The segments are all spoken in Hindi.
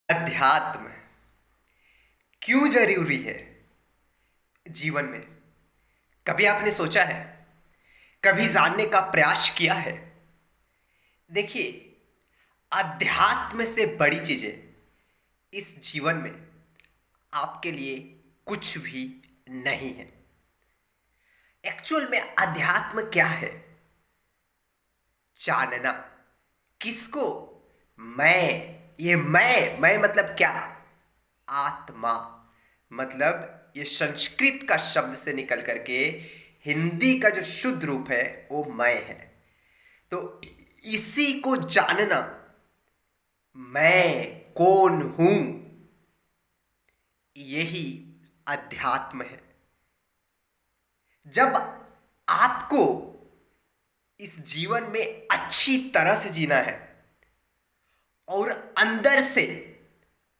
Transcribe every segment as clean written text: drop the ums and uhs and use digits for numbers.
अध्यात्म क्यों जरूरी है जीवन में? कभी आपने सोचा है? कभी जानने का प्रयास किया है? देखिए, अध्यात्म से बड़ी चीजें इस जीवन में आपके लिए कुछ भी नहीं है। एक्चुअल में अध्यात्म क्या है? जानना। किसको? मैं। ये मैं मतलब क्या? आत्मा। मतलब ये संस्कृत का शब्द से निकल करके हिंदी का जो शुद्ध रूप है वो मैं है। तो इसी को जानना, मैं कौन हूं, यही अध्यात्म है। जब आपको इस जीवन में अच्छी तरह से जीना है और अंदर से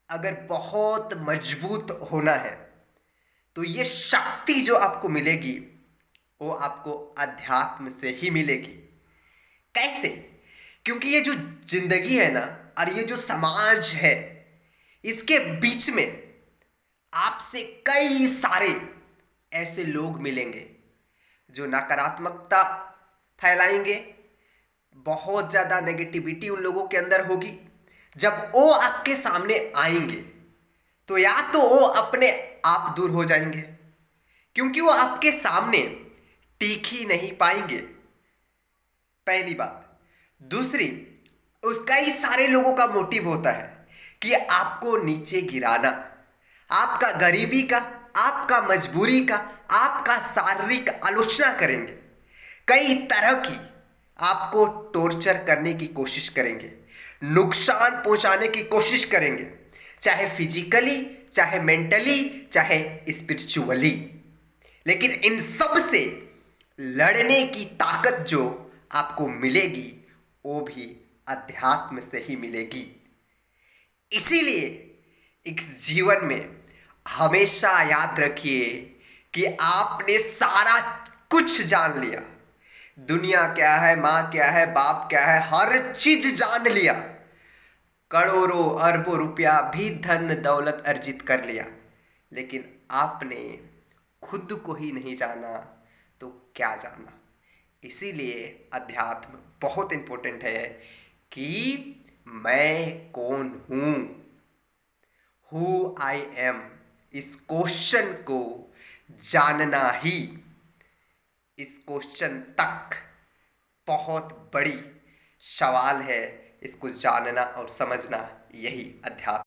अगर बहुत मजबूत होना है, तो ये शक्ति जो आपको मिलेगी वो आपको अध्यात्म से ही मिलेगी। कैसे? क्योंकि ये जो जिंदगी है ना, और ये जो समाज है, इसके बीच में आपसे कई सारे ऐसे लोग मिलेंगे जो नकारात्मकता फैलाएंगे। बहुत ज्यादा नेगेटिविटी उन लोगों के अंदर होगी। जब वो आपके सामने आएंगे तो या तो वो अपने आप दूर हो जाएंगे, क्योंकि वो आपके सामने टिक ही नहीं पाएंगे, पहली बात। दूसरी, उस कई सारे लोगों का मोटिव होता है कि आपको नीचे गिराना, आपका गरीबी का, आपका मजबूरी का, आपका शारीरिक आलोचना करेंगे। कई तरह की आपको टॉर्चर करने की कोशिश करेंगे, नुकसान पहुंचाने की कोशिश करेंगे, चाहे फिजिकली, चाहे मेंटली, चाहे स्पिरिचुअली। लेकिन इन सब से लड़ने की ताकत जो आपको मिलेगी वो भी अध्यात्म से ही मिलेगी। इसीलिए इस जीवन में हमेशा याद रखिए कि आपने सारा कुछ जान लिया। दुनिया क्या है, मां क्या है, बाप क्या है, हर चीज जान लिया। करोड़ों अरबों रुपया भी धन दौलत अर्जित कर लिया, लेकिन आपने खुद को ही नहीं जाना तो क्या जाना। इसीलिए अध्यात्म बहुत इंपॉर्टेंट है कि मैं कौन हूं, हु आई एम। इस क्वेश्चन को जानना ही इस क्वेश्चन तक बहुत बड़ी सवाल है। इसको जानना और समझना, यही अध्यात्म